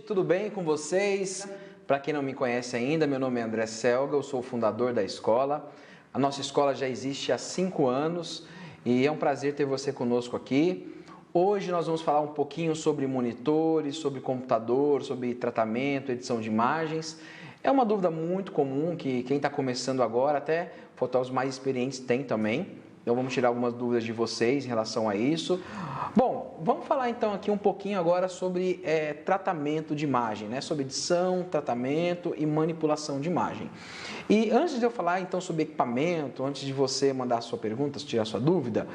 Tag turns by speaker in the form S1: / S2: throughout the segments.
S1: tudo bem com vocês? Para quem não me conhece ainda, meu nome é André Selga, eu sou o fundador da escola. A nossa escola já existe há 5 anos e é um prazer ter você conosco aqui. Hoje nós vamos falar um pouquinho sobre monitores, sobre computador, sobre tratamento, edição de imagens. É uma dúvida muito comum que quem está começando agora, até fotógrafos mais experientes tem também. Então vamos tirar algumas dúvidas de vocês em relação a isso. Bom, vamos falar então aqui um pouquinho agora sobre tratamento de imagem, né? Sobre edição, tratamento e manipulação de imagem. E antes de eu falar então sobre equipamento, antes de você mandar a sua pergunta, tirar a sua dúvida,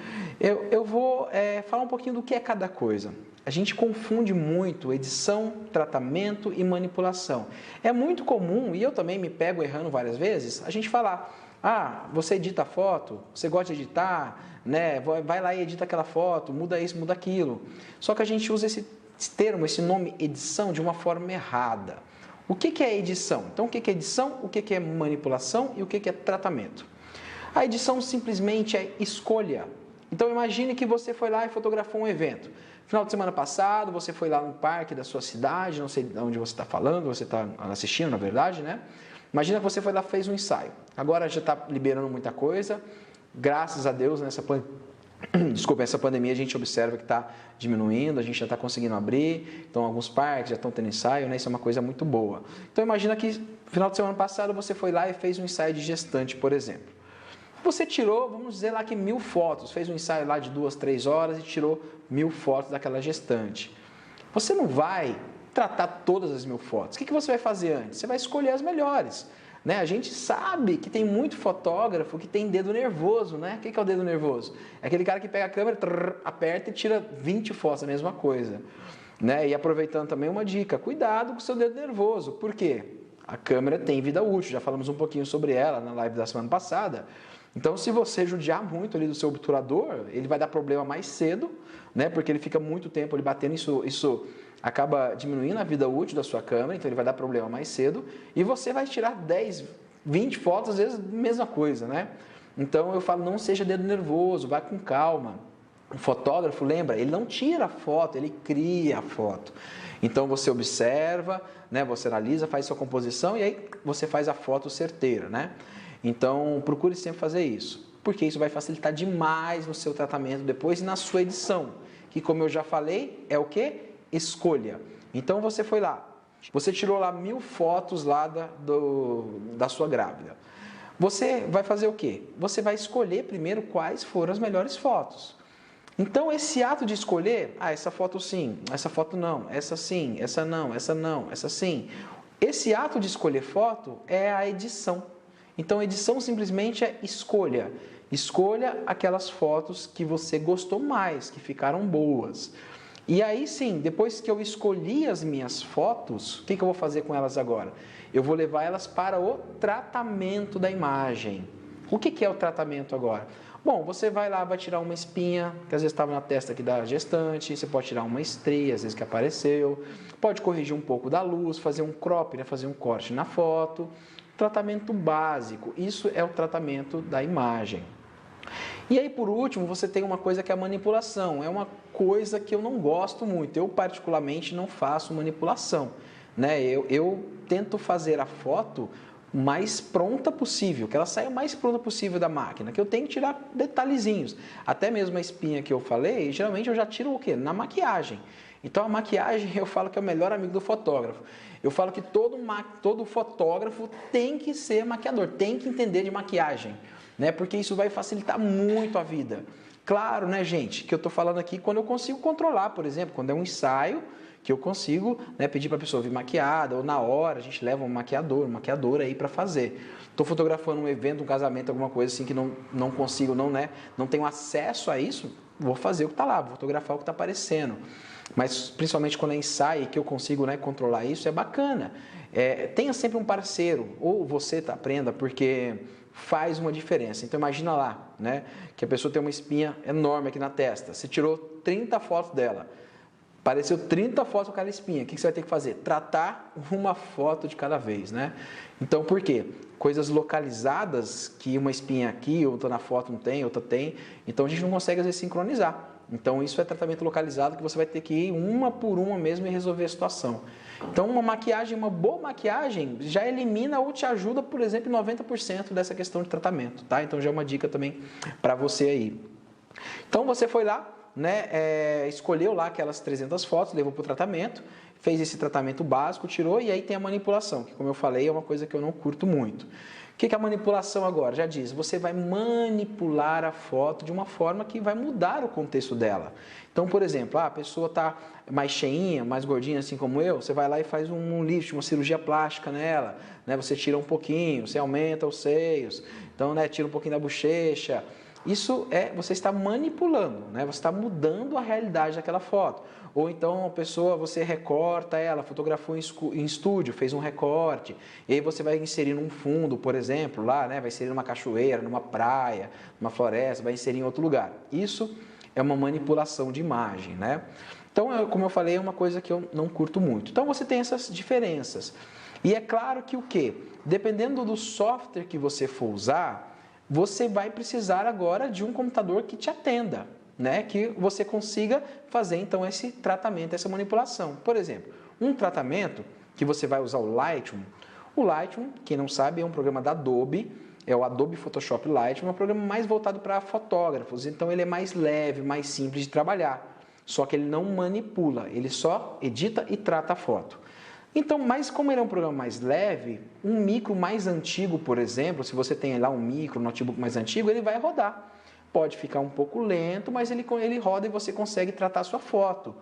S1: eu vou falar um pouquinho do que é cada coisa. A gente confunde muito edição, tratamento e manipulação. É muito comum, e eu também me pego errando várias vezes, a gente falar: ah, você edita foto, você gosta de editar, né? Vai lá e edita aquela foto, muda isso, muda aquilo. Só que a gente usa esse termo, esse nome edição de uma forma errada. O que é edição? Então, o que é edição, o que é manipulação e o que é tratamento? A edição simplesmente é escolha. Então, imagine que você foi lá e fotografou um evento. Final de semana passado, você foi lá no parque da sua cidade, não sei de onde você está falando, você está assistindo, na verdade, né? Imagina que você foi lá e fez um ensaio. Agora já está liberando muita coisa. Graças a Deus, essa pandemia a gente observa que está diminuindo, a gente já está conseguindo abrir. Então, alguns parques já estão tendo ensaio, né? Isso é uma coisa muito boa. Então, imagina que no final de semana passado você foi lá e fez um ensaio de gestante, por exemplo. Você tirou, vamos dizer lá que 1000 fotos. Fez um ensaio lá de 2, 3 horas e tirou 1000 fotos daquela gestante. Você não vai tratar todas as 1000 fotos. O que você vai fazer antes? Você vai escolher as melhores. Né? A gente sabe que tem muito fotógrafo que tem dedo nervoso. Né? O que é o dedo nervoso? É aquele cara que pega a câmera, aperta e tira 20 fotos, a mesma coisa. Né? E aproveitando também uma dica, cuidado com o seu dedo nervoso. Por quê? A câmera tem vida útil, já falamos um pouquinho sobre ela na live da semana passada. Então, se você judiar muito ali do seu obturador, ele vai dar problema mais cedo, né? Porque ele fica muito tempo ali batendo, isso acaba diminuindo a vida útil da sua câmera, então ele vai dar problema mais cedo, e você vai tirar 10, 20 fotos, às vezes, mesma coisa, né? Então, eu falo, não seja dedo nervoso, vai com calma. O fotógrafo, lembra, ele não tira a foto, ele cria a foto. Então, você observa, né? Você analisa, faz sua composição, e aí você faz a foto certeira, né? Então, procure sempre fazer isso, porque isso vai facilitar demais no seu tratamento depois e na sua edição, que, como eu já falei, é o quê? Escolha. Então, você foi lá, você tirou lá 1000 fotos lá da sua grávida. Você vai fazer o quê? Você vai escolher primeiro quais foram as melhores fotos. Então, esse ato de escolher, essa foto sim, essa foto não, essa sim, essa não, essa não, essa sim. Esse ato de escolher foto é a edição. Então, edição simplesmente é escolha. Escolha aquelas fotos que você gostou mais, que ficaram boas. E aí sim, depois que eu escolhi as minhas fotos, o que eu vou fazer com elas agora? Eu vou levar elas para o tratamento da imagem. O que é o tratamento agora? Bom, você vai lá, vai tirar uma espinha, que às vezes estava na testa aqui da gestante, você pode tirar uma estria, às vezes que apareceu, pode corrigir um pouco da luz, fazer um crop, né, fazer um corte na foto. Tratamento básico, isso é o tratamento da imagem. E aí, por último, você tem uma coisa que é a manipulação. É uma coisa que eu não gosto muito. Eu, particularmente, não faço manipulação. Né? Eu tento fazer a foto mais pronta possível, que ela saia o mais pronta possível da máquina, que eu tenho que tirar detalhezinhos. Até mesmo a espinha que eu falei, geralmente eu já tiro o quê? Na maquiagem. Então, a maquiagem eu falo que é o melhor amigo do fotógrafo. Eu falo que todo fotógrafo tem que ser maquiador, tem que entender de maquiagem, né? Porque isso vai facilitar muito a vida. Claro, né, gente, que eu estou falando aqui quando eu consigo controlar, por exemplo, quando é um ensaio, que eu consigo, né, pedir para a pessoa vir maquiada, ou na hora a gente leva um maquiador, uma maquiadora aí para fazer. Estou fotografando um evento, um casamento, alguma coisa assim que não consigo, não tenho acesso a isso, vou fazer o que está lá, vou fotografar o que está aparecendo. Mas principalmente quando é ensaio, que eu consigo, né, controlar isso, é bacana. Tenha sempre um parceiro, ou você aprenda, porque faz uma diferença. Então imagina lá, né, que a pessoa tem uma espinha enorme aqui na testa, você tirou 30 fotos dela, apareceu 30 fotos com aquela espinha, o que você vai ter que fazer? Tratar uma foto de cada vez, né? Então por quê? Coisas localizadas, que uma espinha aqui, outra na foto não tem, outra tem, então a gente não consegue às vezes sincronizar. Então isso é tratamento localizado, que você vai ter que ir uma por uma mesmo e resolver a situação. Então, uma boa maquiagem já elimina ou te ajuda, por exemplo, em 90% dessa questão de tratamento, tá? Então, já é uma dica também para você aí. Então, você foi lá, né, escolheu lá aquelas 300 fotos, levou para o tratamento, fez esse tratamento básico, tirou, e aí tem a manipulação, que como eu falei, é uma coisa que eu não curto muito. O que é a manipulação agora? Já diz, você vai manipular a foto de uma forma que vai mudar o contexto dela. Então, por exemplo, a pessoa está mais cheinha, mais gordinha, assim como eu, você vai lá e faz um lift, uma cirurgia plástica nela, né? Você tira um pouquinho, você aumenta os seios, então, né, tira um pouquinho da bochecha. Isso você está manipulando, né? Você está mudando a realidade daquela foto. Ou então a pessoa, você recorta ela, fotografou em estúdio, fez um recorte, e aí você vai inserir um fundo, por exemplo, lá, né? Vai inserir numa cachoeira, numa praia, numa floresta, vai inserir em outro lugar. Isso é uma manipulação de imagem, né? Então, como eu falei, é uma coisa que eu não curto muito. Então você tem essas diferenças. E é claro que o quê? Dependendo do software que você for usar, você vai precisar agora de um computador que te atenda, né? Que você consiga fazer então esse tratamento, essa manipulação. Por exemplo, um tratamento que você vai usar o Lightroom. O Lightroom, quem não sabe, é um programa da Adobe, é o Adobe Photoshop Lightroom, é um programa mais voltado para fotógrafos, então ele é mais leve, mais simples de trabalhar. Só que ele não manipula, ele só edita e trata a foto. Então, mas como ele é um programa mais leve, um micro mais antigo, por exemplo, se você tem lá um micro, um notebook mais antigo, ele vai rodar. Pode ficar um pouco lento, mas ele roda e você consegue tratar a sua foto.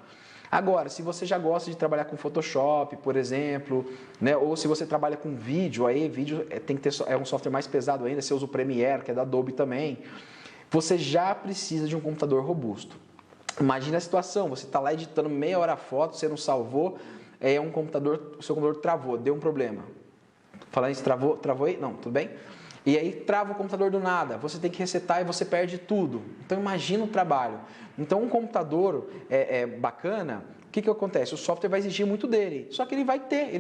S1: Agora, se você já gosta de trabalhar com Photoshop, por exemplo, né, ou se você trabalha com vídeo, aí vídeo tem que ter, é um software mais pesado ainda, você usa o Premiere, que é da Adobe também, você já precisa de um computador robusto. Imagina a situação, você está lá editando meia hora a foto, você não salvou, o seu computador travou, deu um problema. Falando isso, travou aí? Não, tudo bem? E aí trava o computador do nada, você tem que resetar e você perde tudo. Então imagina o trabalho. Então um computador bacana, o que acontece? O software vai exigir muito dele, só que ele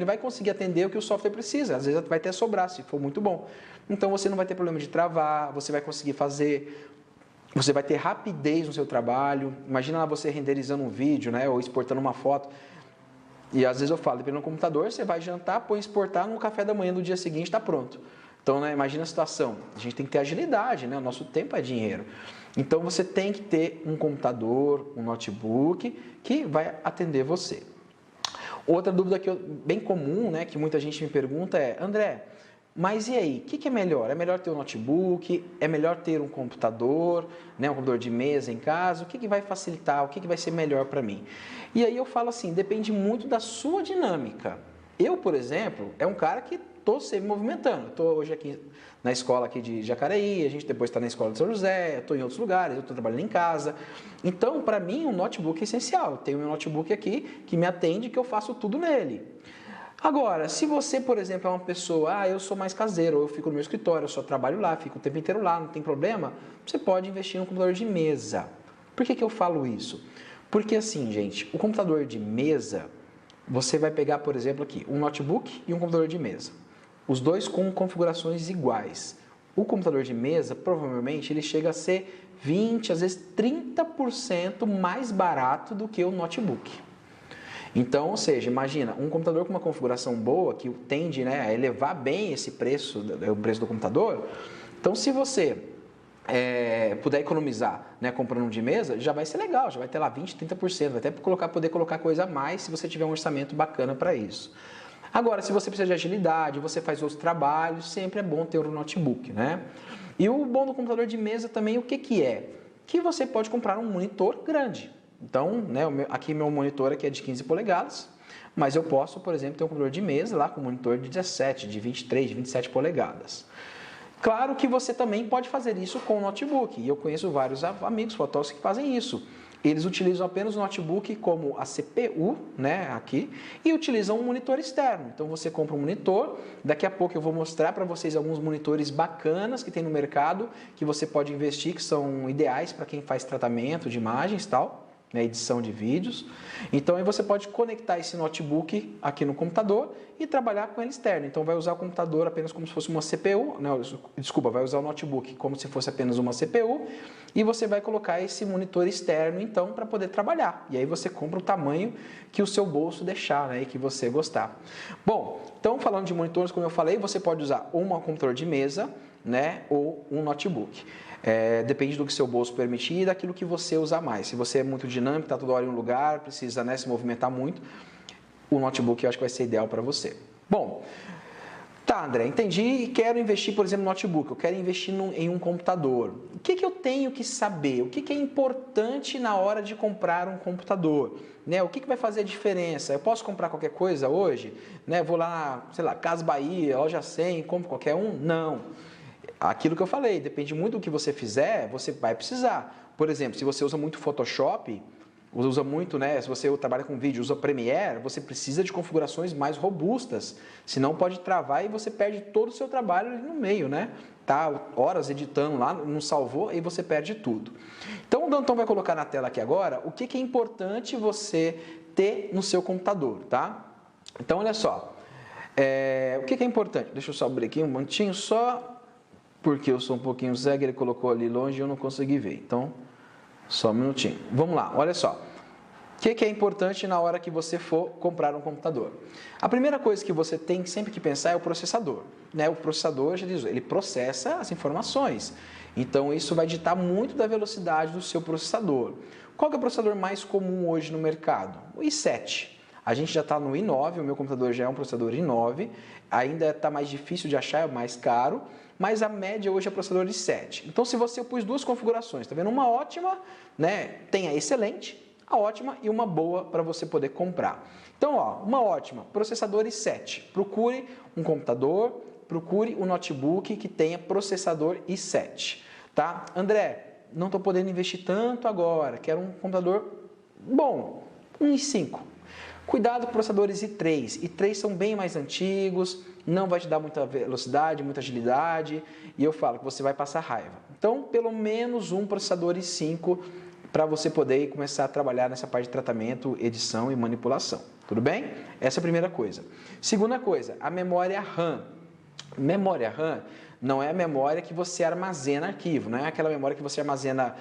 S1: vai conseguir atender o que o software precisa. Às vezes vai até sobrar, se for muito bom. Então você não vai ter problema de travar, você vai conseguir fazer... Você vai ter rapidez no seu trabalho. Imagina lá você renderizando um vídeo, né, ou exportando uma foto. E às vezes eu falo, dependendo do computador, você vai jantar, põe exportar, no café da manhã do dia seguinte está pronto. Então, né, imagina a situação. A gente tem que ter agilidade, né? O nosso tempo é dinheiro. Então, você tem que ter um computador, um notebook que vai atender você. Outra dúvida bem comum, né, que muita gente me pergunta é, André, mas e aí, o que é melhor? É melhor ter um notebook? É melhor ter um computador, né, um computador de mesa em casa? O que vai facilitar? O que vai ser melhor para mim? E aí eu falo assim, depende muito da sua dinâmica. Eu, por exemplo, é um cara que estou sempre movimentando. Estou hoje aqui na escola aqui de Jacareí, a gente depois está na escola de São José, estou em outros lugares, eu estou trabalhando em casa. Então, para mim, um notebook é essencial. Eu tenho meu notebook aqui que me atende, que eu faço tudo nele. Agora, se você, por exemplo, é uma pessoa, eu sou mais caseiro, ou eu fico no meu escritório, eu só trabalho lá, fico o tempo inteiro lá, não tem problema, você pode investir em um computador de mesa. Por que eu falo isso? Porque assim, gente, o computador de mesa, você vai pegar, por exemplo, aqui, um notebook e um computador de mesa. Os dois com configurações iguais. O computador de mesa, provavelmente, ele chega a ser 20%, às vezes 30% mais barato do que o notebook. Então, ou seja, imagina, um computador com uma configuração boa, que tende, né, a elevar bem esse preço, o preço do computador. Então, se você puder economizar, né, comprando um de mesa, já vai ser legal, já vai ter lá 20%, 30%, vai até poder colocar coisa a mais se você tiver um orçamento bacana para isso. Agora, se você precisa de agilidade, você faz outros trabalhos, sempre é bom ter um notebook, né? E o bom do computador de mesa também, o que é? Que você pode comprar um monitor grande. Então, né, aqui meu monitor aqui é de 15 polegadas, mas eu posso, por exemplo, ter um computador de mesa lá com monitor de 17, de 23, de 27 polegadas. Claro que você também pode fazer isso com o notebook, e eu conheço vários amigos fotógrafos que fazem isso. Eles utilizam apenas o notebook como a CPU, né, aqui, e utilizam um monitor externo. Então você compra um monitor, daqui a pouco eu vou mostrar para vocês alguns monitores bacanas que tem no mercado, que você pode investir, que são ideais para quem faz tratamento de imagens e tal. né, edição de vídeos. Então aí você pode conectar esse notebook aqui no computador e trabalhar com ele externo. Então vai usar o computador apenas como se fosse uma CPU, desculpa, vai usar o notebook como se fosse apenas uma CPU e você vai colocar esse monitor externo então para poder trabalhar. E aí você compra o tamanho que o seu bolso deixar, né, e que você gostar. Bom, então falando de monitores, como eu falei, você pode usar ou um computador de mesa, né, ou um notebook. Depende do que seu bolso permitir e daquilo que você usar mais. Se você é muito dinâmico, está toda hora em um lugar, precisa, né, se movimentar muito, o notebook eu acho que vai ser ideal para você. Bom, tá, André, entendi e quero investir, por exemplo, no notebook, eu quero investir em um computador. O que eu tenho que saber? O que é importante na hora de comprar um computador? Né? O que vai fazer a diferença? Eu posso comprar qualquer coisa hoje? Né? Vou lá, sei lá, Casas Bahia, Loja 100, compro qualquer um? Não. Aquilo que eu falei, depende muito do que você fizer, você vai precisar. Por exemplo, se você usa muito Photoshop, usa muito, né? Se você trabalha com vídeo, usa Premiere, você precisa de configurações mais robustas, senão pode travar e você perde todo o seu trabalho ali no meio, né? Tá horas editando lá, não salvou e você perde tudo. Então o Danton vai colocar na tela aqui agora o que é importante você ter no seu computador, tá? Então olha só, o que é importante? Deixa eu só abrir aqui um momentinho só. Porque eu sou um pouquinho cego, ele colocou ali longe e eu não consegui ver. Então, só um minutinho. Vamos lá, olha só. O que é importante na hora que você for comprar um computador? A primeira coisa que você tem sempre que pensar é o processador. Né? O processador, já diz, ele processa as informações. Então, isso vai ditar muito da velocidade do seu processador. Qual que é o processador mais comum hoje no mercado? O i7. A gente já está no i9, o meu computador já é um processador i9. Ainda está mais difícil de achar, é mais caro. Mas a média hoje é processador de 7. Então, se você pôs duas configurações, tá vendo? Uma ótima, né? Tem a excelente, a ótima e uma boa para você poder comprar. Então, ó, uma ótima, processador i7. Procure um computador, procure um notebook que tenha processador i7, tá? André, não estou podendo investir tanto agora, quero um computador bom, um i5. Cuidado com processadores i3. i3 são bem mais antigos, não vai te dar muita velocidade, muita agilidade, e eu falo que você vai passar raiva. Então, pelo menos um processador i5 para você poder começar a trabalhar nessa parte de tratamento, edição e manipulação. Tudo bem? Essa é a primeira coisa. Segunda coisa, a memória RAM. Memória RAM não é a memória que você armazena arquivo, não é aquela memória que você armazena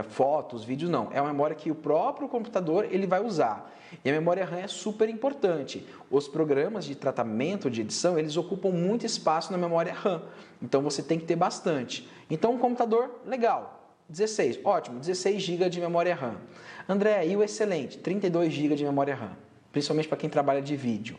S1: fotos, vídeos, não. É uma memória que o próprio computador ele vai usar. E a memória RAM é super importante. Os programas de tratamento de edição, eles ocupam muito espaço na memória RAM. Então você tem que ter bastante. Então um computador legal, 16, ótimo, 16 GB de memória RAM. André, e o excelente, 32 GB de memória RAM, principalmente para quem trabalha de vídeo.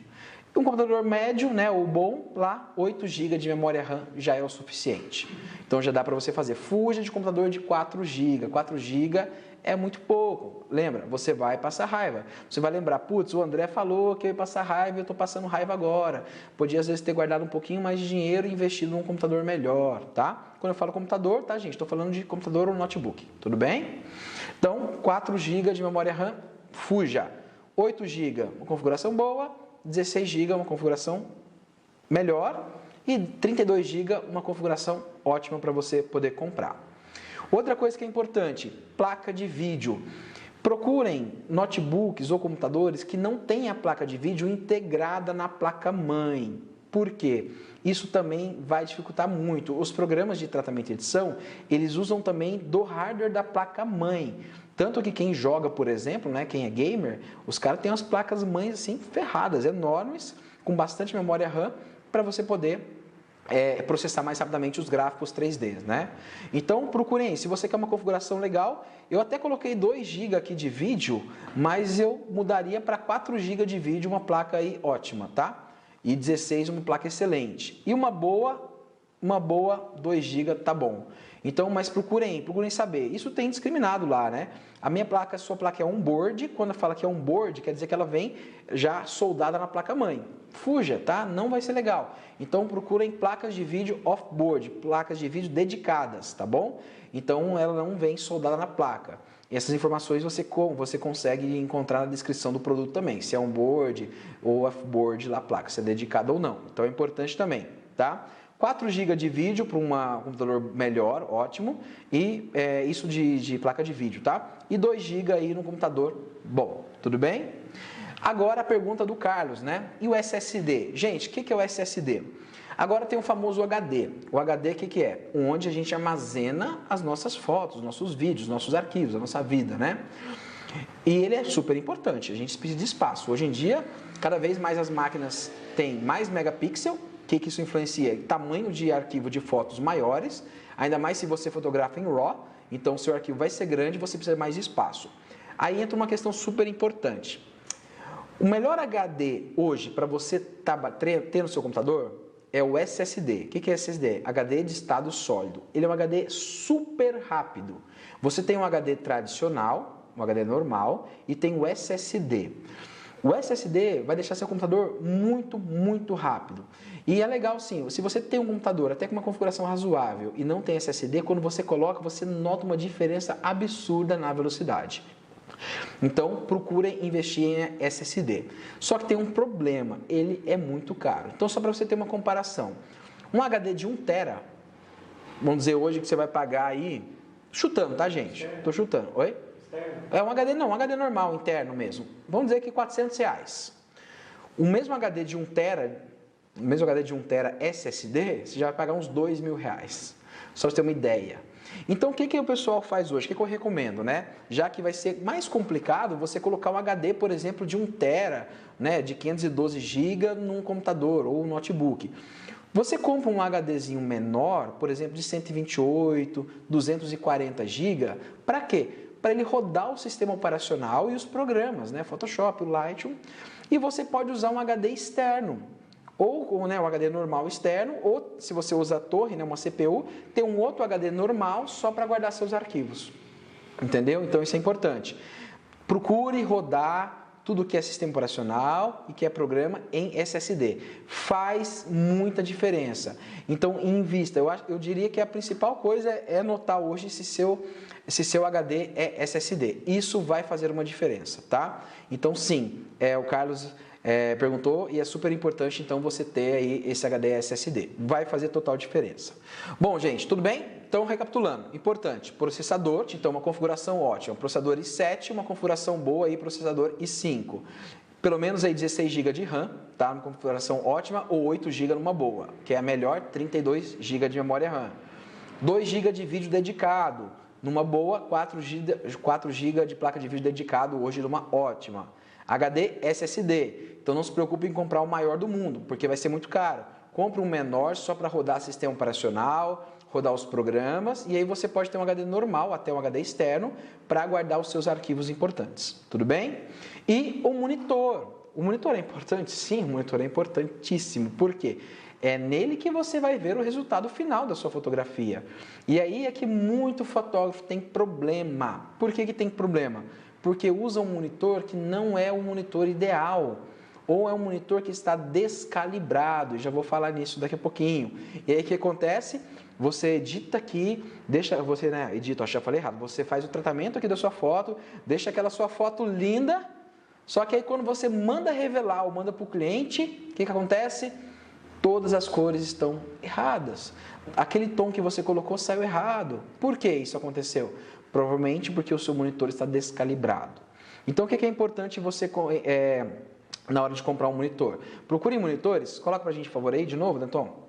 S1: Um computador médio, né, ou bom, lá 8 GB de memória RAM já é o suficiente. Então já dá para você fazer. Fuja de computador de 4 GB. 4 GB é muito pouco. Lembra, você vai passar raiva. Você vai lembrar, putz, o André falou que eu ia passar raiva e eu estou passando raiva agora. Podia às vezes ter guardado um pouquinho mais de dinheiro e investido num computador melhor, tá? Quando eu falo computador, tá, gente? Estou falando de computador ou notebook, tudo bem? Então, 4 GB de memória RAM, fuja. 8 GB, uma configuração boa. 16 GB, uma configuração melhor, e 32 GB, uma configuração ótima para você poder comprar. Outra coisa que é importante, placa de vídeo. Procurem notebooks ou computadores que não tenham a placa de vídeo integrada na placa-mãe. Por quê? Isso também vai dificultar muito. Os programas de tratamento e edição, eles usam também do hardware da placa-mãe. Tanto que quem joga, por exemplo, né, quem é gamer, os caras têm as placas-mães assim ferradas, enormes, com bastante memória RAM, para você poder processar mais rapidamente os gráficos 3D, né? Então procurem, se você quer uma configuração legal, eu até coloquei 2 GB aqui de vídeo, mas eu mudaria para 4 GB de vídeo, uma placa aí ótima, tá? E 16, uma placa excelente. E uma boa 2 GB tá bom. Então, mas procurem saber. Isso tem discriminado lá, né? A minha placa, a sua placa é on-board. Quando fala que é on-board, quer dizer que ela vem já soldada na placa-mãe. Fuja, tá? Não vai ser legal. Então, procurem placas de vídeo off-board, placas de vídeo dedicadas, tá bom? Então, ela não vem soldada na placa. E essas informações você consegue encontrar na descrição do produto também, se é on-board ou off-board lá a placa, se é dedicada ou não. Então, é importante também, tá? 4 GB de vídeo para um computador melhor, ótimo, e isso de placa de vídeo, tá? E 2 GB aí no computador bom, tudo bem? Agora a pergunta do Carlos, né? E o SSD? Gente, o que é o SSD? Agora tem o famoso HD. O HD o que é? Onde a gente armazena as nossas fotos, nossos vídeos, nossos arquivos, a nossa vida, né? E ele é super importante, a gente precisa de espaço. Hoje em dia, cada vez mais as máquinas têm mais megapixel. O que isso influencia? Tamanho de arquivo de fotos maiores, ainda mais se você fotografa em RAW, então seu arquivo vai ser grande, você precisa mais de espaço. Aí entra uma questão super importante. O melhor HD hoje para você ter no seu computador é o SSD. O que é SSD? HD de estado sólido. Ele é um HD super rápido. Você tem um HD tradicional, um HD normal, e tem o SSD. O SSD vai deixar seu computador muito, muito rápido. E é legal sim, se você tem um computador até com uma configuração razoável e não tem SSD, quando você coloca, você nota uma diferença absurda na velocidade. Então, procurem investir em SSD. Só que tem um problema, ele é muito caro. Então, só para você ter uma comparação, um HD de 1 tera, vamos dizer hoje que você vai pagar aí, chutando, tá gente? Estou chutando. Oi? É um HD não, um HD normal, interno mesmo. Vamos dizer que R$400. O mesmo HD de 1 tera, o mesmo HD de 1 tera SSD, você já vai pagar uns R$2.000. Só para você ter uma ideia. Então, o que o pessoal faz hoje? O que eu recomendo, né? Já que vai ser mais complicado você colocar um HD, por exemplo, de 1 tera, né, de 512 GB num computador ou notebook. Você compra um HDzinho menor, por exemplo, de 128, 240 GB, para quê? Para ele rodar o sistema operacional e os programas, né? Photoshop, o Lightroom, e você pode usar um HD externo. Ou né, um HD normal externo, ou se você usa a torre, né, uma CPU, tem um outro HD normal só para guardar seus arquivos. Entendeu? Então isso é importante. Procure rodar tudo que é sistema operacional e que é programa em SSD. Faz muita diferença. Então invista. Eu diria que a principal coisa é notar hoje se seu HD é SSD. Isso vai fazer uma diferença, tá? Então sim, o Carlos perguntou e é super importante então você ter aí esse HD SSD. Vai fazer total diferença. Bom, gente, tudo bem? Então, recapitulando, importante, processador, então uma configuração ótima, processador i7, uma configuração boa aí, processador i5. Pelo menos aí 16 GB de RAM, tá? Uma configuração ótima, ou 8 GB numa boa, que é a melhor, 32 GB de memória RAM. 2 GB de vídeo dedicado, numa boa, 4 GB de placa de vídeo dedicado, hoje numa ótima. HD SSD, então não se preocupe em comprar o maior do mundo, porque vai ser muito caro. Compre um menor só para rodar sistema operacional, rodar os programas, e aí você pode ter um HD normal, até um HD externo, para guardar os seus arquivos importantes. Tudo bem? E o monitor. O monitor é importante? Sim, o monitor é importantíssimo. Por quê? É nele que você vai ver o resultado final da sua fotografia. E aí é que muito fotógrafo tem problema. Por que tem problema? Porque usa um monitor que não é o monitor ideal. Ou é um monitor que está descalibrado. Já vou falar nisso daqui a pouquinho. E aí o que acontece? Você edita aqui, edita, já falei errado, você faz o tratamento aqui da sua foto, deixa aquela sua foto linda, só que aí quando você manda revelar ou manda para o cliente, o que acontece? Todas as cores estão erradas. Aquele tom que você colocou saiu errado. Por que isso aconteceu? Provavelmente porque o seu monitor está descalibrado. Então o que é importante você, na hora de comprar um monitor? Procure monitores, coloca para a gente por favor aí de novo, Danton.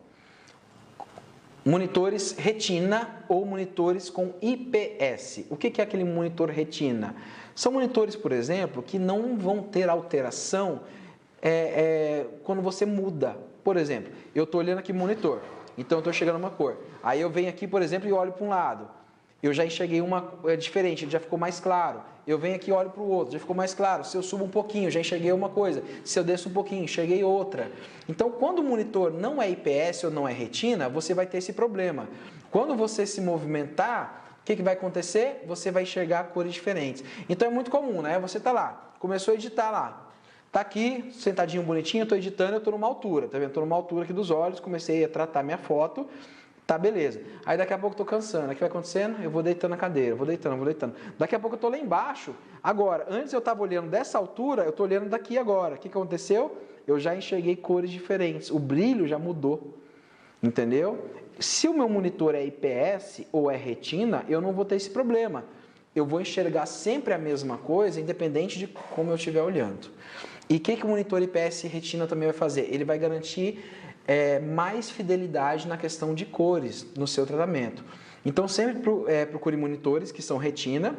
S1: Monitores retina ou monitores com IPS. O que é aquele monitor retina? São monitores, por exemplo, que não vão ter alteração quando você muda. Por exemplo, eu estou olhando aqui o monitor, então eu estou chegando a uma cor. Aí eu venho aqui, por exemplo, e olho para um lado. Eu já enxerguei uma diferente, ele já ficou mais claro. Eu venho aqui e olho para o outro, já ficou mais claro. Se eu subo um pouquinho, já enxerguei uma coisa. Se eu desço um pouquinho, enxerguei outra. Então, quando o monitor não é IPS ou não é retina, você vai ter esse problema. Quando você se movimentar, o que vai acontecer? Você vai enxergar cores diferentes. Então, é muito comum, né? Você está lá, começou a editar lá. Está aqui, sentadinho bonitinho, eu estou editando, eu estou numa altura. Tá vendo? Estou numa altura aqui dos olhos, comecei a tratar minha foto. Tá, beleza. Aí daqui a pouco eu tô cansando. O que vai acontecendo? Eu vou deitando na cadeira, vou deitando. Daqui a pouco eu tô lá embaixo. Agora, antes eu estava olhando dessa altura, eu tô olhando daqui agora. O que aconteceu? Eu já enxerguei cores diferentes. O brilho já mudou. entendeu? Se o meu monitor é IPS ou é retina, eu não vou ter esse problema. Eu vou enxergar sempre a mesma coisa, independente de como eu estiver olhando. E o que o monitor IPS e retina também vai fazer? Ele vai garantir mais fidelidade na questão de cores no seu tratamento. Então, sempre procure monitores que são retina,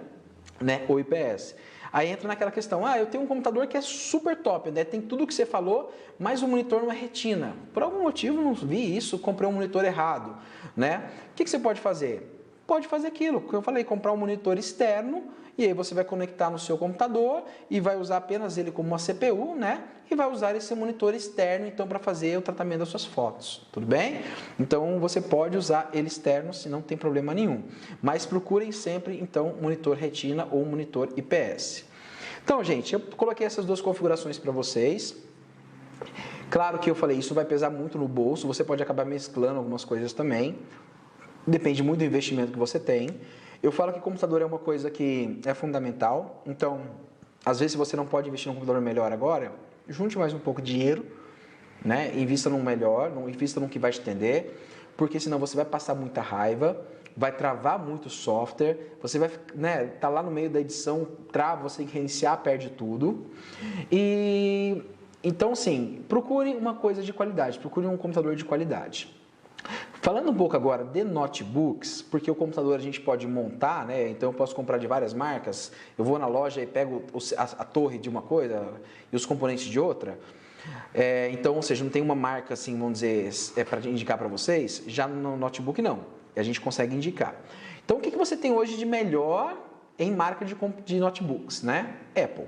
S1: né, ou IPS. Aí entra naquela questão, eu tenho um computador que é super top, né? Tem tudo o que você falou, mas o monitor não é retina. Por algum motivo não vi isso, comprei um monitor errado, né? O que você pode fazer? Pode fazer aquilo que eu falei, comprar um monitor externo e aí você vai conectar no seu computador e vai usar apenas ele como uma CPU, né? E vai usar esse monitor externo então para fazer o tratamento das suas fotos, tudo bem? Então você pode usar ele externo se não tem problema nenhum, mas procurem sempre então monitor retina ou monitor IPS. Então, gente, eu coloquei essas duas configurações para vocês. Claro que eu falei, isso vai pesar muito no bolso, você pode acabar mesclando algumas coisas também. Depende muito do investimento que você tem. Eu falo que computador é uma coisa que é fundamental. Então, às vezes, se você não pode investir num computador melhor agora, junte mais um pouco de dinheiro, né? Invista num melhor, invista num que vai te atender, porque senão você vai passar muita raiva, vai travar muito o software, você vai, né, tá lá no meio da edição, trava, você tem que reiniciar, perde tudo. E então, sim, procure uma coisa de qualidade, procure um computador de qualidade. Falando um pouco agora de notebooks, porque o computador a gente pode montar, né? Então eu posso comprar de várias marcas, eu vou na loja e pego a torre de uma coisa e os componentes de outra. Então, ou seja, não tem uma marca assim, vamos dizer, para indicar para vocês, já no notebook não, a gente consegue indicar. Então o que você tem hoje de melhor em marca de notebooks, né? Apple.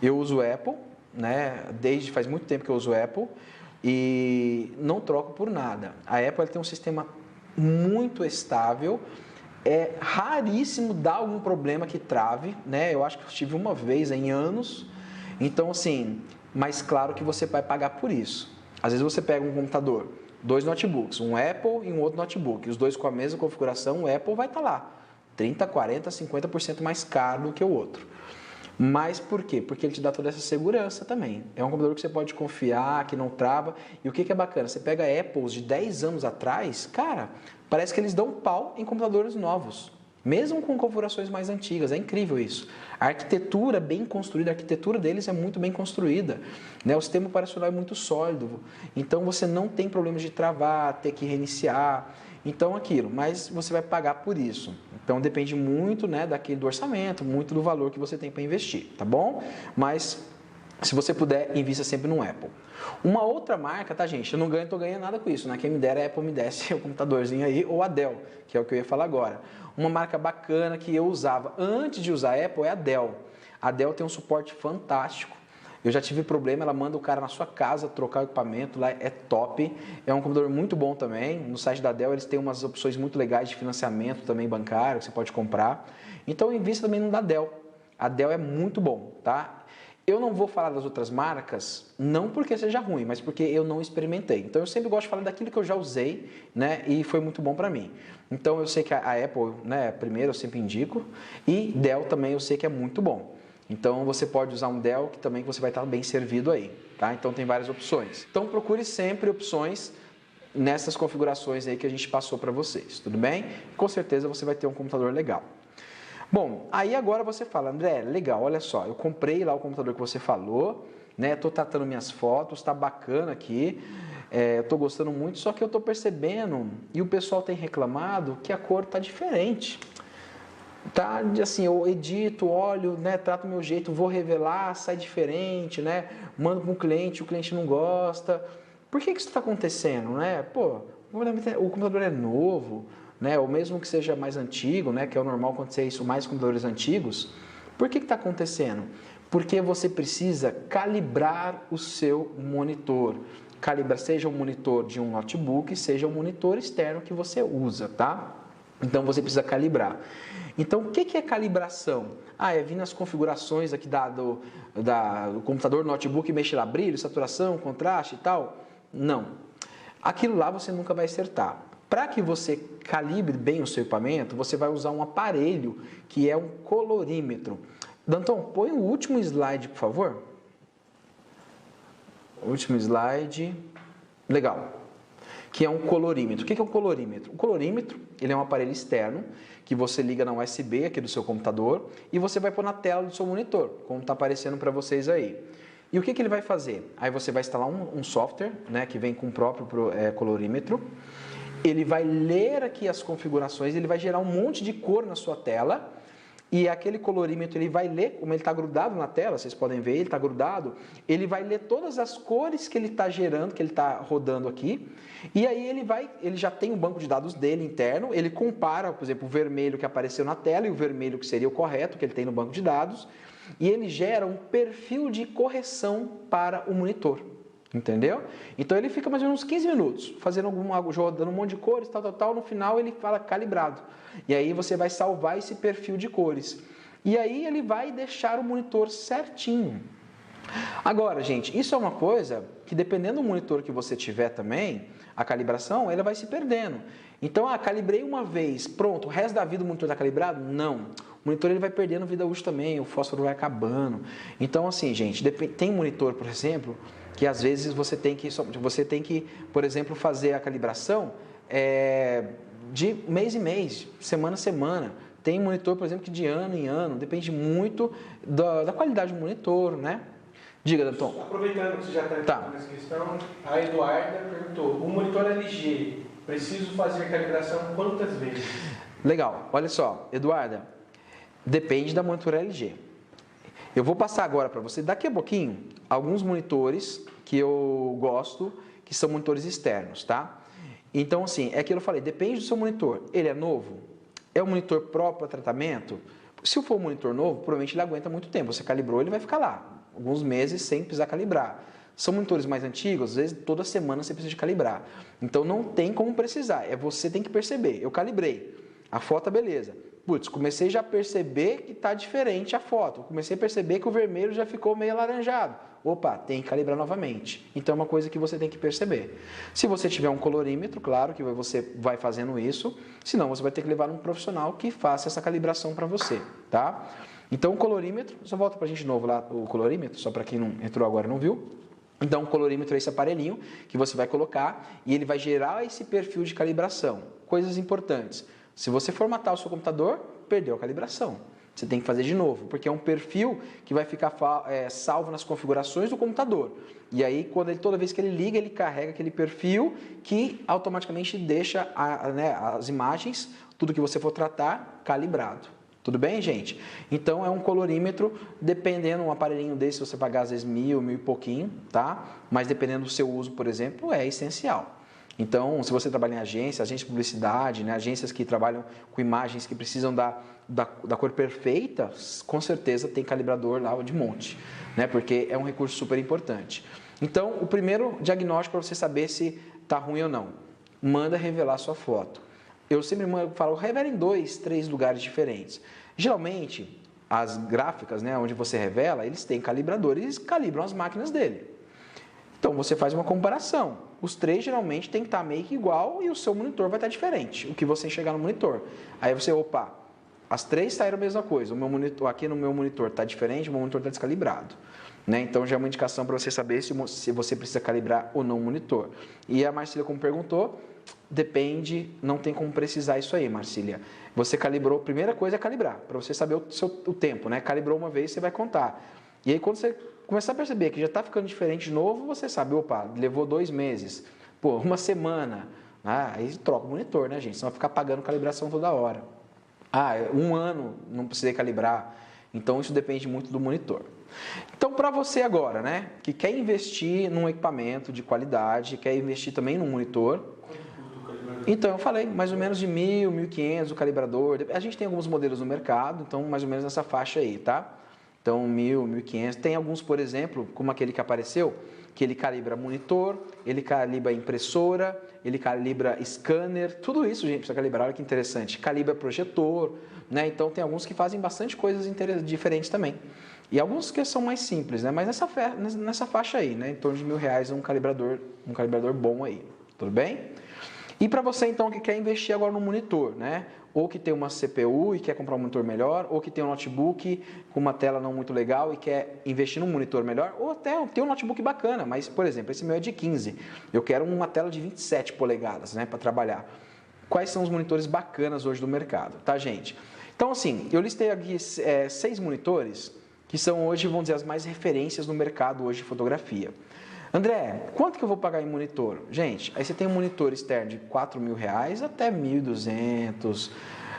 S1: Eu uso Apple, né? Faz muito tempo que eu uso Apple. E não troco por nada. A Apple tem um sistema muito estável, é raríssimo dar algum problema que trave, né? Eu acho que eu tive uma vez em anos. Então, assim, mas claro que você vai pagar por isso. Às vezes você pega um computador, 2 notebooks, um Apple e um outro notebook, os dois com a mesma configuração, o Apple vai estar lá 30, 40, 50% mais caro do que o outro. Mas por quê? Porque ele te dá toda essa segurança também. É um computador que você pode confiar, que não trava. E o que é bacana? Você pega Apples de 10 anos atrás, cara, parece que eles dão pau em computadores novos. Mesmo com configurações mais antigas. É incrível isso. A arquitetura bem construída, a arquitetura deles é muito bem construída, né? O sistema operacional é muito sólido. Então você não tem problemas de travar, ter que reiniciar. Então aquilo, mas você vai pagar por isso. Então depende muito, né, do orçamento, muito do valor que você tem para investir, tá bom? Mas se você puder, invista sempre no Apple. Uma outra marca, tá, gente? Eu não tô ganhando nada com isso, né? Quem me dera a Apple me desse o computadorzinho aí, ou a Dell, que é o que eu ia falar agora. Uma marca bacana que eu usava antes de usar a Apple é a Dell. A Dell tem um suporte fantástico. Eu já tive problema, ela manda o cara na sua casa trocar o equipamento, lá é top. É um computador muito bom também. No site da Dell eles têm umas opções muito legais de financiamento também bancário, que você pode comprar. Então invista também no da Dell. A Dell é muito bom, tá? Eu não vou falar das outras marcas, não porque seja ruim, mas porque eu não experimentei. Então eu sempre gosto de falar daquilo que eu já usei, né? E foi muito bom para mim. Então eu sei que a Apple, né, primeiro eu sempre indico, e Dell também eu sei que é muito bom. Então você pode usar um Dell que também você vai estar bem servido aí, tá? Então tem várias opções. Então procure sempre opções nessas configurações aí que a gente passou para vocês, tudo bem? Com certeza você vai ter um computador legal. Bom, aí agora você fala, André, legal, olha só, eu comprei lá o computador que você falou, né? Tô tratando minhas fotos, tá bacana aqui, eu tô gostando muito, só que eu tô percebendo e o pessoal tem reclamado que a cor tá diferente. Tá, assim, eu edito, olho, né, trato do meu jeito, vou revelar, sai diferente, né, mando para um cliente, o cliente não gosta. Por que isso está acontecendo, né? Pô, o computador é novo, né, ou mesmo que seja mais antigo, né, que é o normal acontecer isso mais com computadores antigos. Por que está acontecendo? Porque você precisa calibrar o seu monitor. Calibrar, seja o monitor de um notebook, seja o monitor externo que você usa, tá? Então você precisa calibrar. Então o que é calibração? É vir nas configurações aqui do computador, notebook, mexer lá, brilho, saturação, contraste e tal? Não. Aquilo lá você nunca vai acertar. Para que você calibre bem o seu equipamento, você vai usar um aparelho que é um colorímetro. Danton, põe o último slide, por favor. O último slide. Legal. que é um colorímetro. O que é um colorímetro? O colorímetro, ele é um aparelho externo que você liga na USB aqui do seu computador e você vai pôr na tela do seu monitor, como está aparecendo para vocês aí. E o que ele vai fazer? Aí você vai instalar um software, né, que vem com o próprio colorímetro. Ele vai ler aqui as configurações, ele vai gerar um monte de cor na sua tela. E aquele colorímetro, ele vai ler, como ele está grudado na tela, vocês podem ver, ele está grudado, ele vai ler todas as cores que ele está gerando, que ele está rodando aqui, e aí ele já tem um banco de dados dele interno, ele compara, por exemplo, o vermelho que apareceu na tela e o vermelho que seria o correto, que ele tem no banco de dados, e ele gera um perfil de correção para o monitor. Entendeu? Então ele fica mais ou menos uns 15 minutos fazendo rodando um monte de cores, tal. No final ele fala calibrado. E aí você vai salvar esse perfil de cores. E aí ele vai deixar o monitor certinho. Agora, gente, isso é uma coisa que dependendo do monitor que você tiver também, a calibração ela vai se perdendo. Então, calibrei uma vez, pronto, o resto da vida o monitor está calibrado? Não. O monitor ele vai perdendo vida útil também, o fósforo vai acabando. Então, assim, gente, tem monitor, por exemplo, que às vezes você tem que, por exemplo, fazer a calibração de mês em mês, semana a semana. Tem monitor, por exemplo, que de ano em ano, depende muito da qualidade do monitor, né? Diga, Danton.
S2: Aproveitando que você já está entrando nessa questão, a Eduarda perguntou, o monitor LG, preciso fazer calibração quantas vezes?
S1: Legal, olha só, Eduarda, depende da monitor LG. Eu vou passar agora para você, daqui a pouquinho, alguns monitores que eu gosto, que são monitores externos, tá? Então, assim, é aquilo que eu falei, depende do seu monitor. Ele é novo? É um monitor próprio para tratamento? Se for um monitor novo, provavelmente ele aguenta muito tempo. Você calibrou, ele vai ficar lá, alguns meses sem precisar calibrar. São monitores mais antigos, às vezes toda semana você precisa de calibrar. Então, não tem como precisar, você tem que perceber. Eu calibrei, a foto, beleza. Putz, comecei já a perceber que está diferente a foto. Comecei a perceber que o vermelho já ficou meio alaranjado. Opa, tem que calibrar novamente. Então é uma coisa que você tem que perceber. Se você tiver um colorímetro, claro que você vai fazendo isso. Senão você vai ter que levar um profissional que faça essa calibração para você, tá? Então o colorímetro, só volta para a gente de novo lá o colorímetro, só para quem não entrou agora e não viu. Então o colorímetro é esse aparelhinho que você vai colocar e ele vai gerar esse perfil de calibração. Coisas importantes. Se você formatar o seu computador, perdeu a calibração. Você tem que fazer de novo, porque é um perfil que vai ficar salvo nas configurações do computador. E aí, toda vez que ele liga, ele carrega aquele perfil que automaticamente deixa as imagens, tudo que você for tratar, calibrado. Tudo bem, gente? Então, é um colorímetro, dependendo, um aparelhinho desse, você pagar às vezes 1.000 e pouquinho, tá? Mas dependendo do seu uso, por exemplo, é essencial. Então, se você trabalha em agência de publicidade, né, agências que trabalham com imagens que precisam da cor perfeita, com certeza tem calibrador lá de monte, né, porque é um recurso super importante. Então, o primeiro diagnóstico para você saber se está ruim ou não, manda revelar sua foto. Eu sempre falo, revela em 2, 3 lugares diferentes. Geralmente, as gráficas, né, onde você revela, eles têm calibradores, eles calibram as máquinas dele. Então, você faz uma comparação. Os 3 geralmente tem que estar meio que igual e o seu monitor vai estar diferente, o que você enxergar no monitor. Aí você, opa, as 3 saíram a mesma coisa, o meu monitor, aqui no meu monitor está diferente, o meu monitor está descalibrado. Né? Então, já é uma indicação para você saber se você precisa calibrar ou não o monitor. E a Marcília, como perguntou, depende, não tem como precisar isso aí, Marcília. Você calibrou, a primeira coisa é calibrar, para você saber o tempo, né? Calibrou uma vez, você vai contar. E aí, quando você começar a perceber que já está ficando diferente de novo, você sabe, opa, levou 2 meses, pô, uma semana, aí troca o monitor, né, gente? Senão vai ficar pagando calibração toda hora. 1 ano, não precisei calibrar. Então, isso depende muito do monitor. Então, para você agora, né, que quer investir num equipamento de qualidade, quer investir também num monitor, então eu falei, mais ou menos de 1.000, 1.500 o calibrador. A gente tem alguns modelos no mercado, então mais ou menos nessa faixa aí, tá? Então, 1.000, 1.500. Tem alguns, por exemplo, como aquele que apareceu, que ele calibra monitor, ele calibra impressora, ele calibra scanner, tudo isso, gente, precisa calibrar, olha que interessante. Calibra projetor, né? Então, tem alguns que fazem bastante coisas diferentes também. E alguns que são mais simples, né? Mas nessa faixa aí, né? Em torno de R$1.000 um calibrador bom aí, tudo bem? E para você então que quer investir agora no monitor, né? Ou que tem uma CPU e quer comprar um monitor melhor, ou que tem um notebook com uma tela não muito legal e quer investir num monitor melhor, ou até tem um notebook bacana, mas, por exemplo, esse meu é de 15, eu quero uma tela de 27 polegadas, né, para trabalhar. Quais são os monitores bacanas hoje do mercado, tá, gente? Então, assim, eu listei aqui 6 monitores que são hoje, vamos dizer, as mais referências no mercado hoje de fotografia. André, quanto que eu vou pagar em monitor? Gente, aí você tem um monitor externo de R$4.000 até 1.200,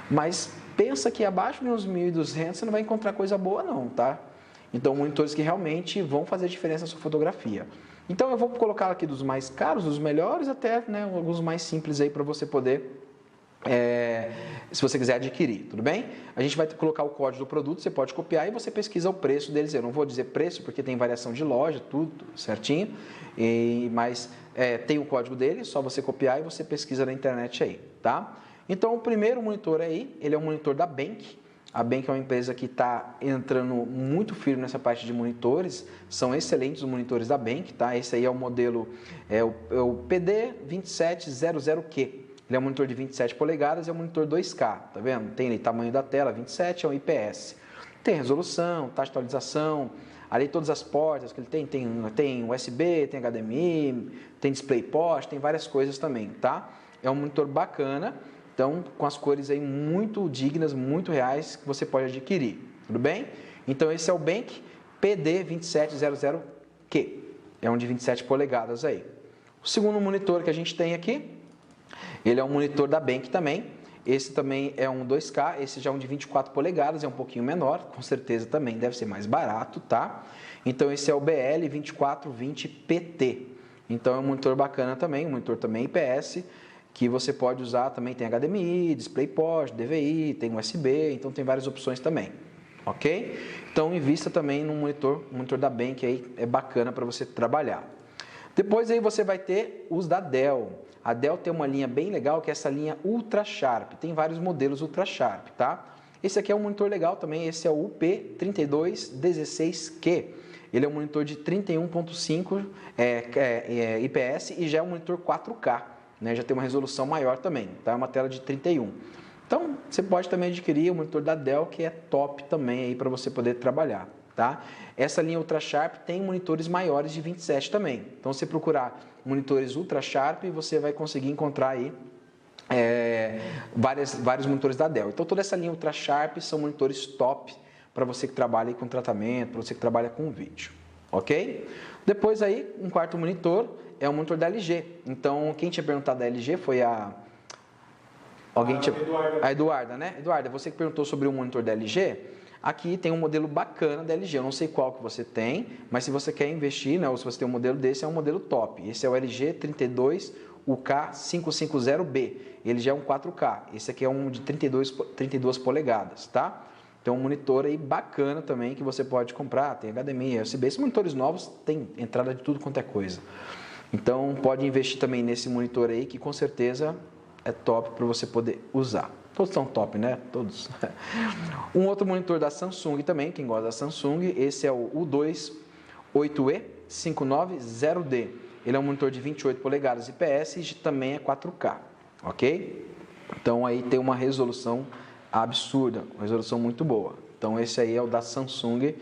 S1: mas pensa que abaixo de uns 1.200 você não vai encontrar coisa boa não, tá? Então, monitores que realmente vão fazer diferença na sua fotografia. Então, eu vou colocar aqui dos mais caros, dos melhores, até né, alguns mais simples aí para você poder... se você quiser adquirir, tudo bem? A gente vai colocar o código do produto, você pode copiar e você pesquisa o preço deles. Eu não vou dizer preço porque tem variação de loja, tudo certinho, mas tem o código dele, só você copiar e você pesquisa na internet aí, tá? Então, o primeiro monitor aí, ele é um monitor da Benq. A Benq é uma empresa que está entrando muito firme nessa parte de monitores, são excelentes os monitores da Benq, tá? Esse aí é o modelo, o PD2700Q. Ele é um monitor de 27 polegadas, é um monitor 2K, tá vendo? Tem ali tamanho da tela, 27, é um IPS. Tem resolução, taxa de atualização, ali todas as portas que ele tem USB, tem HDMI, tem DisplayPort, tem várias coisas também, tá? É um monitor bacana, então com as cores aí muito dignas, muito reais, que você pode adquirir, tudo bem? Então esse é o Benq PD2700Q, é um de 27 polegadas aí. O segundo monitor que a gente tem aqui, ele é um monitor da Benq também, esse também é um 2K, esse já é um de 24 polegadas, é um pouquinho menor, com certeza também deve ser mais barato, tá? Então esse é o BL2420PT, então é um monitor bacana também, um monitor também IPS, que você pode usar, também tem HDMI, DisplayPort, DVI, tem USB, então tem várias opções também, ok? Então invista também num monitor, um monitor da Benq aí, é bacana para você trabalhar. Depois aí você vai ter os da Dell. A Dell tem uma linha bem legal, que é essa linha Ultra Sharp. Tem vários modelos Ultra Sharp, tá? Esse aqui é um monitor legal também, esse é o UP3216Q. Ele é um monitor de 31.5 IPS e já é um monitor 4K, né? Já tem uma resolução maior também, tá? É uma tela de 31. Então, você pode também adquirir o monitor da Dell, que é top também aí para você poder trabalhar, tá? Essa linha Ultra Sharp tem monitores maiores de 27 também. Então, se você procurar monitores Ultra Sharp, você vai conseguir encontrar aí vários monitores da Dell. Então, toda essa linha Ultra Sharp são monitores top para você que trabalha aí com tratamento, para você que trabalha com vídeo, ok? Depois aí, um quarto monitor é um monitor da LG. Então, quem tinha perguntado da LG foi a Eduarda, né? Eduarda, você que perguntou sobre o monitor da LG, aqui tem um modelo bacana da LG, eu não sei qual que você tem, mas se você quer investir, né, ou se você tem um modelo desse, é um modelo top. Esse é o LG 32UK550B, ele já é um 4K, esse aqui é um de 32 polegadas, tá? Então, um monitor aí bacana também que você pode comprar, tem HDMI, USB, esses monitores novos tem entrada de tudo quanto é coisa. Então, pode investir também nesse monitor aí, que com certeza é top para você poder usar. Todos são top, né? Todos. Um outro monitor da Samsung também, quem gosta da Samsung, esse é o U28E5990D. Ele é um monitor de 28 polegadas IPS e também é 4K, ok? Então aí tem uma resolução absurda, uma resolução muito boa. Então esse aí é o da Samsung,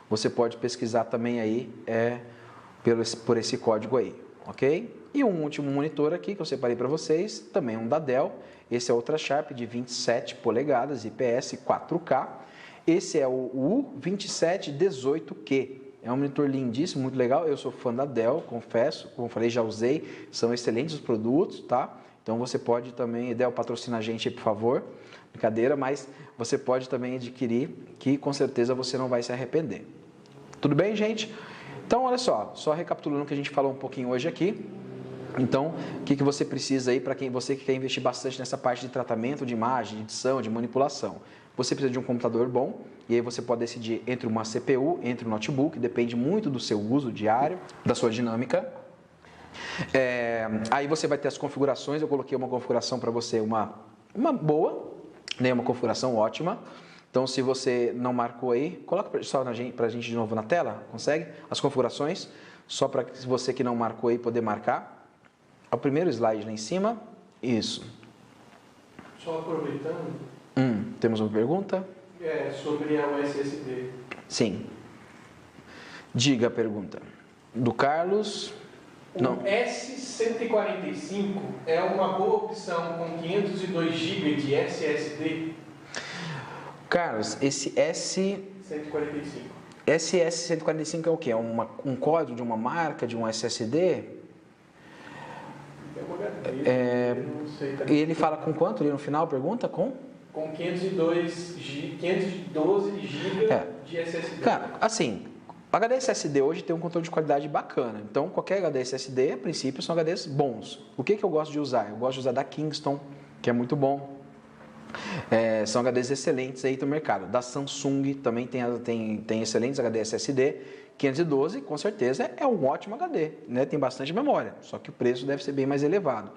S1: você pode pesquisar também aí por esse código aí, ok? E um último monitor aqui que eu separei para vocês, também um da Dell. Esse é o Ultra Sharp de 27 polegadas, IPS 4K. Esse é o U2718Q. É um monitor lindíssimo, muito legal. Eu sou fã da Dell, confesso. Como falei, já usei. São excelentes os produtos, tá? Então você pode também, Dell patrocina a gente aí, por favor. Brincadeira, mas você pode também adquirir, que com certeza você não vai se arrepender. Tudo bem, gente? Então, olha só recapitulando o que a gente falou um pouquinho hoje aqui. Então, o que você precisa aí para você que quer investir bastante nessa parte de tratamento de imagem, de edição, de manipulação? Você precisa de um computador bom e aí você pode decidir entre uma CPU, entre um notebook, depende muito do seu uso diário, da sua dinâmica. Aí você vai ter as configurações, eu coloquei uma configuração para você, uma boa, né, uma configuração ótima. Então, se você não marcou aí, coloca só para a gente de novo na tela, consegue? As configurações, só para você que não marcou aí poder marcar. O primeiro slide lá em cima, Isso.
S2: Só aproveitando.
S1: Temos uma pergunta?
S2: Sobre a USSD.
S1: Sim. Diga a pergunta. Do Carlos. Não.
S2: O S145 é uma boa opção com 502 GB de SSD?
S1: Carlos, esse
S2: 145.
S1: SS145 é o quê? É um código de uma marca, de um SSD?
S2: É uma HD, não sei.
S1: E ele fala com quanto ali no final? Pergunta com?
S2: Com 512 GB de SSD.
S1: Cara, assim, o HD SSD hoje tem um controle de qualidade bacana. Então, qualquer HD SSD, a princípio, são HDs bons. O que eu gosto de usar? Eu gosto de usar da Kingston, que é muito bom. São HDs excelentes aí no mercado. Da Samsung também tem excelentes HDs SSD. 512, com certeza, é um ótimo HD, né? Tem bastante memória, só que o preço deve ser bem mais elevado.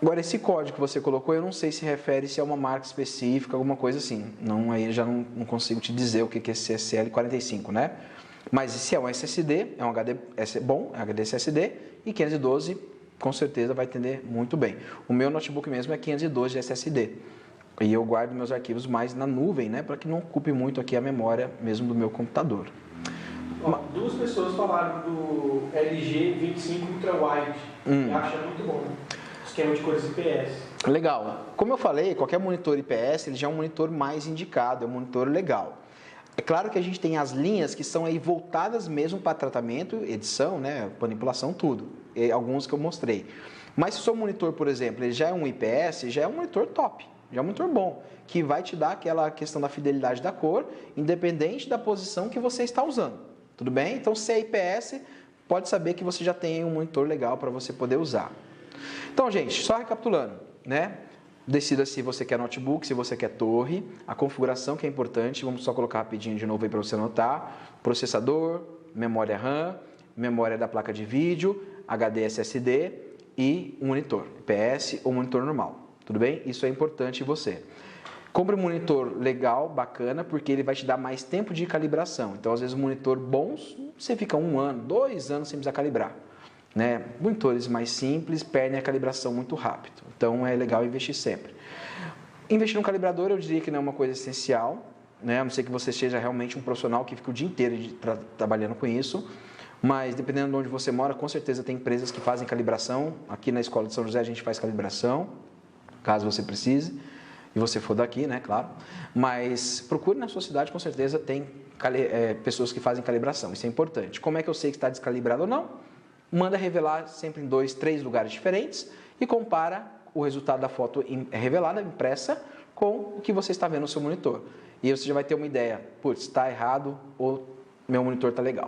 S1: Agora, esse código que você colocou, eu não sei se refere se é uma marca específica, alguma coisa assim. Não, aí já não consigo te dizer o que é esse SL45, né? Mas se é um SSD, é um HD bom, é um HD SSD, e 512 com certeza vai atender muito bem. O meu notebook mesmo é 512 de SSD. E eu guardo meus arquivos mais na nuvem, né? Para que não ocupe muito aqui a memória mesmo do meu computador.
S2: Duas pessoas falaram do LG 25 Ultrawide. Acha muito bom. Esquema de cores IPS.
S1: Legal. Como eu falei, qualquer monitor IPS ele já é um monitor mais indicado, é um monitor legal. É claro que a gente tem as linhas que são aí voltadas mesmo para tratamento, edição, né, manipulação, tudo. E alguns que eu mostrei. Mas se o seu monitor, por exemplo, ele já é um IPS, já é um monitor top, já é um monitor bom, que vai te dar aquela questão da fidelidade da cor, independente da posição que você está usando. Tudo bem? Então, se é IPS, pode saber que você já tem um monitor legal para você poder usar. Então, gente, só recapitulando, né? Decida se você quer notebook, se você quer torre, a configuração que é importante, vamos só colocar rapidinho de novo aí para você anotar, processador, memória RAM, memória da placa de vídeo, HD SSD e um monitor, IPS ou monitor normal, tudo bem? Isso é importante em você. Compre um monitor legal, bacana, porque ele vai te dar mais tempo de calibração. Então, às vezes, um monitor bom, você fica 1 ano, 2 anos sem precisar calibrar. Né? Monitores mais simples perdem a calibração muito rápido. Então, é legal investir sempre. Investir num calibrador, eu diria que não é uma coisa essencial, né? A não ser que você seja realmente um profissional que fica o dia inteiro trabalhando com isso. Mas, dependendo de onde você mora, com certeza tem empresas que fazem calibração. Aqui na Escola de São José, a gente faz calibração, caso você precise. E você for daqui, né, claro. Mas procure na sua cidade, com certeza tem pessoas que fazem calibração. Isso é importante. Como é que eu sei que está descalibrado ou não? Manda revelar sempre em 2, 3 lugares diferentes e compara o resultado da foto revelada, impressa, com o que você está vendo no seu monitor. E você já vai ter uma ideia, putz, está errado ou meu monitor está legal.